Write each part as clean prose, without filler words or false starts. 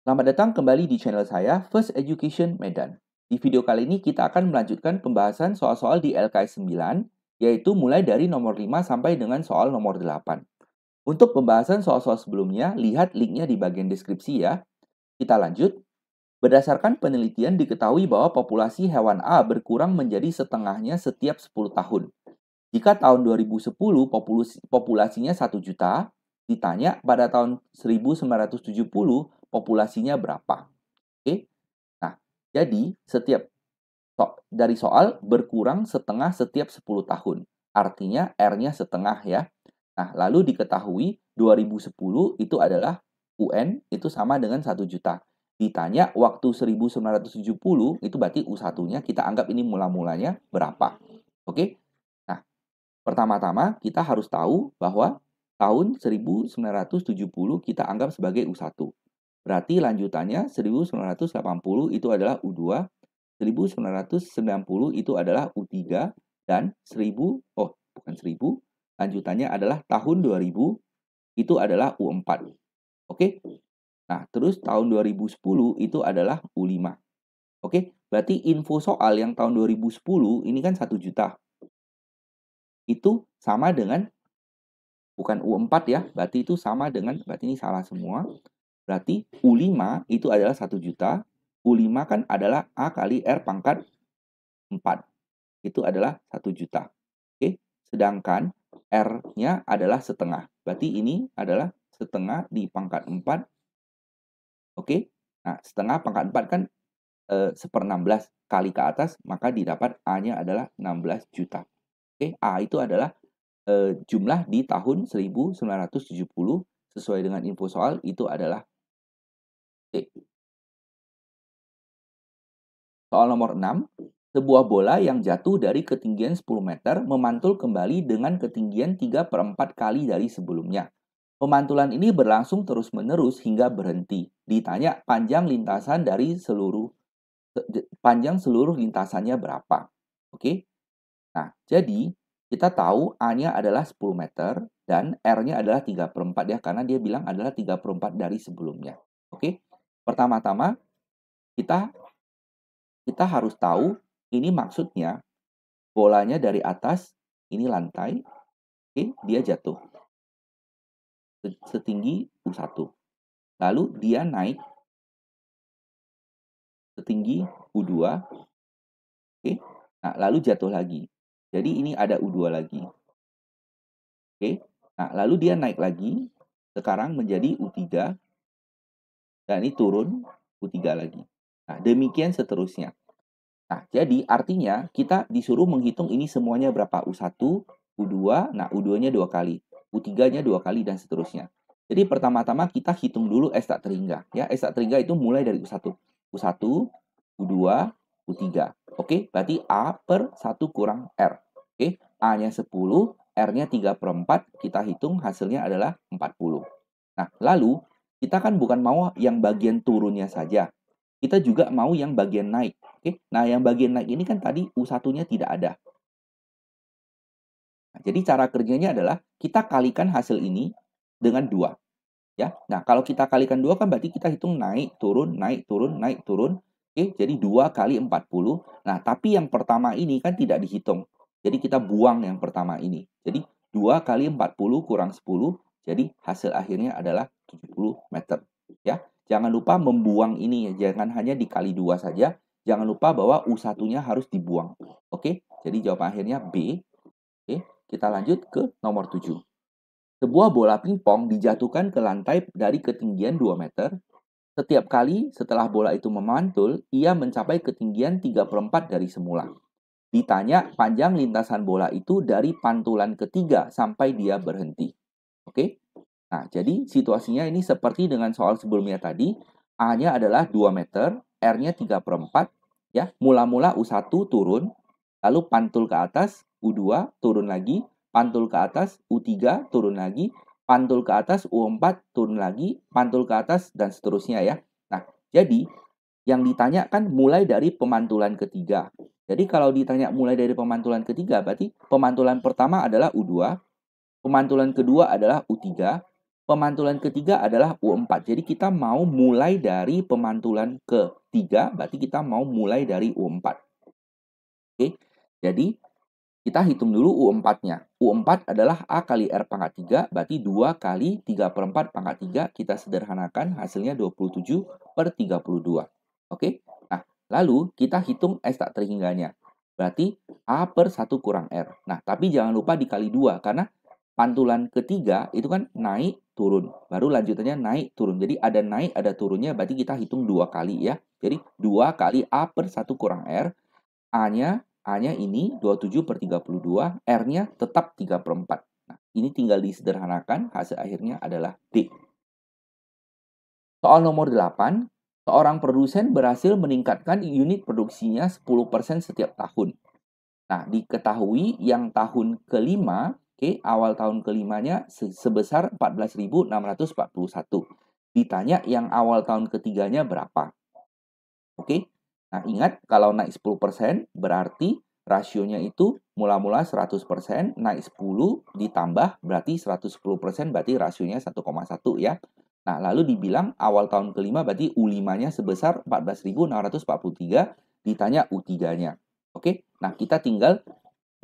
Selamat datang kembali di channel saya, First Education Medan. Di video kali ini kita akan melanjutkan pembahasan soal-soal di LKS 9, yaitu mulai dari nomor 5 sampai dengan soal nomor 8. Untuk pembahasan soal-soal sebelumnya, lihat linknya di bagian deskripsi ya. Kita lanjut. Berdasarkan penelitian diketahui bahwa populasi hewan A berkurang menjadi setengahnya setiap 10 tahun. Jika tahun 2010 populasinya 1 juta, ditanya pada tahun 1970 populasinya berapa. Oke? Nah, jadi dari soal berkurang setengah setiap 10 tahun. Artinya R-nya setengah ya. Nah, lalu diketahui 2010 itu adalah UN itu sama dengan 1 juta. Ditanya waktu 1970 itu berarti U1-nya kita anggap ini mula-mulanya berapa. Oke? Nah, pertama-tama kita harus tahu bahwa tahun 1970 kita anggap sebagai U1. Berarti lanjutannya 1980 itu adalah U2, 1990 itu adalah U3, dan lanjutannya adalah tahun 2000 itu adalah U4. Oke? Nah, terus tahun 2010 itu adalah U5. Oke? Berarti info soal yang tahun 2010 ini kan 1 juta. Itu sama dengan bukan U4 ya, berarti itu sama dengan, berarti ini salah semua. Berarti U5 itu adalah 1 juta. U5 kan adalah A kali R pangkat 4. Itu adalah 1 juta. Oke. Sedangkan R-nya adalah setengah. Berarti ini adalah setengah di pangkat 4. Oke. Nah, setengah pangkat 4 kan 1/16 kali ke atas, maka didapat A-nya adalah 16 juta. Oke. A itu adalah jumlah di tahun 1970 sesuai dengan info soal itu adalah T. Soal nomor 6, sebuah bola yang jatuh dari ketinggian 10 meter memantul kembali dengan ketinggian 3/4 kali dari sebelumnya. Pemantulan ini berlangsung terus-menerus hingga berhenti. Ditanya panjang seluruh lintasannya berapa. Oke. Nah, jadi kita tahu A-nya adalah 10 meter dan R-nya adalah 3/4 ya, karena dia bilang adalah 3/4 dari sebelumnya. Oke. Pertama-tama kita harus tahu ini maksudnya bolanya dari atas, ini lantai, oke, dia jatuh setinggi U1. Lalu dia naik setinggi U2, oke. Nah, lalu jatuh lagi. Jadi ini ada U2 lagi. Oke. Nah, lalu dia naik lagi, sekarang menjadi U3, dan ini turun U3 lagi. Nah, demikian seterusnya. Nah, jadi artinya kita disuruh menghitung ini semuanya berapa. U1, U2, nah U2-nya 2 kali, U3-nya 2 kali, dan seterusnya. Jadi pertama-tama kita hitung dulu ekstrak teringga. Ya, ekstrak teringga itu mulai dari U1. U1, U2, U3. Oke, berarti A per 1 kurang R. Oke, A-nya 10, R-nya 3/4, kita hitung hasilnya adalah 40. Nah, lalu kita kan bukan mau yang bagian turunnya saja. Kita juga mau yang bagian naik. Oke. Nah, yang bagian naik ini kan tadi U1-nya tidak ada. Nah, jadi cara kerjanya adalah kita kalikan hasil ini dengan 2. Ya. Nah, kalau kita kalikan 2 kan berarti kita hitung naik, turun, naik, turun, naik, turun. Oke, jadi 2 kali 40. Nah, tapi yang pertama ini kan tidak dihitung. Jadi kita buang yang pertama ini. Jadi 2 kali 40 kurang 10. Jadi hasil akhirnya adalah 70 meter. Ya. Jangan lupa membuang ini ya. Jangan hanya dikali 2 saja. Jangan lupa bahwa U1-nya harus dibuang. Oke, jadi jawaban akhirnya B. Oke, kita lanjut ke nomor 7. Sebuah bola pingpong dijatuhkan ke lantai dari ketinggian 2 meter. Setiap kali setelah bola itu memantul, ia mencapai ketinggian 3/4 dari semula. Ditanya panjang lintasan bola itu dari pantulan ketiga sampai dia berhenti. Oke? Nah, jadi situasinya ini seperti dengan soal sebelumnya tadi. A-nya adalah 2 meter, R-nya 3/4. Ya, mula-mula U1 turun, lalu pantul ke atas, U2 turun lagi, pantul ke atas, U3 turun lagi, pantul ke atas, U4 turun lagi, pantul ke atas, dan seterusnya ya. Nah, jadi yang ditanya kan mulai dari pemantulan ketiga. Jadi kalau ditanya mulai dari pemantulan ketiga, berarti pemantulan pertama adalah U2, pemantulan kedua adalah U3, Pemantulan ketiga adalah U4. Jadi kita mau mulai dari pemantulan ketiga, berarti kita mau mulai dari U4. Oke, jadi kita hitung dulu U4-nya. U4 adalah A kali R pangkat 3, berarti 2 kali 3/4 pangkat 3. Kita sederhanakan, hasilnya 27/32. Oke, nah lalu kita hitung S tak terhingganya. Berarti A per 1 kurang R. Nah, tapi jangan lupa dikali 2, karena pantulan ketiga itu kan naik, turun. Baru lanjutannya naik, turun. Jadi ada naik, ada turunnya, berarti kita hitung 2 kali ya. Jadi 2 kali A per 1 kurang R. A-nya ini 27/32, R-nya tetap 3/4. Nah, ini tinggal disederhanakan, hasil akhirnya adalah D. Soal nomor 8, seorang produsen berhasil meningkatkan unit produksinya 10% setiap tahun. Nah, diketahui yang tahun kelima, awal tahun kelimanya sebesar 14.641. Ditanya yang awal tahun ketiganya berapa. Oke, nah ingat kalau naik 10% berarti rasionya itu mula-mula 100%, naik 10 ditambah berarti 110%, berarti rasionya 1,1 ya. Nah, lalu dibilang awal tahun kelima berarti U5-nya sebesar 14.643, ditanya U3-nya. Oke, nah kita tinggal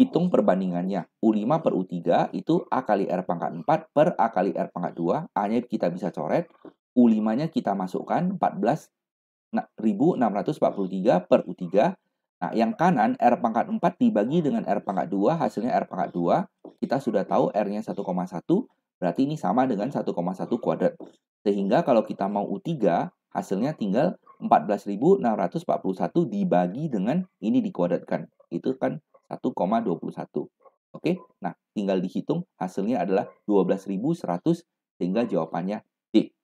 hitung perbandingannya. U5 per U3 itu A kali R pangkat 4 per A kali R pangkat 2. A-nya kita bisa coret. U5-nya kita masukkan 14.643 per U3. Nah, yang kanan R pangkat 4 dibagi dengan R pangkat 2, hasilnya R pangkat 2. Kita sudah tahu R-nya 1,1, berarti ini sama dengan 1,1 kuadrat. Sehingga kalau kita mau U3, hasilnya tinggal 14.641 dibagi dengan ini dikuadratkan. Itu kan 1,21. Oke, nah tinggal dihitung, hasilnya adalah 12.100, sehingga jawabannya D.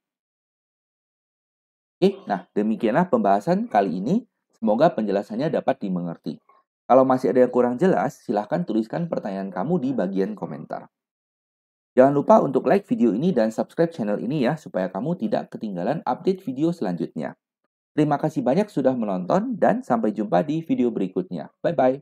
Oke, nah demikianlah pembahasan kali ini. Semoga penjelasannya dapat dimengerti. Kalau masih ada yang kurang jelas, silahkan tuliskan pertanyaan kamu di bagian komentar. Jangan lupa untuk like video ini dan subscribe channel ini ya, supaya kamu tidak ketinggalan update video selanjutnya. Terima kasih banyak sudah menonton dan sampai jumpa di video berikutnya. Bye-bye.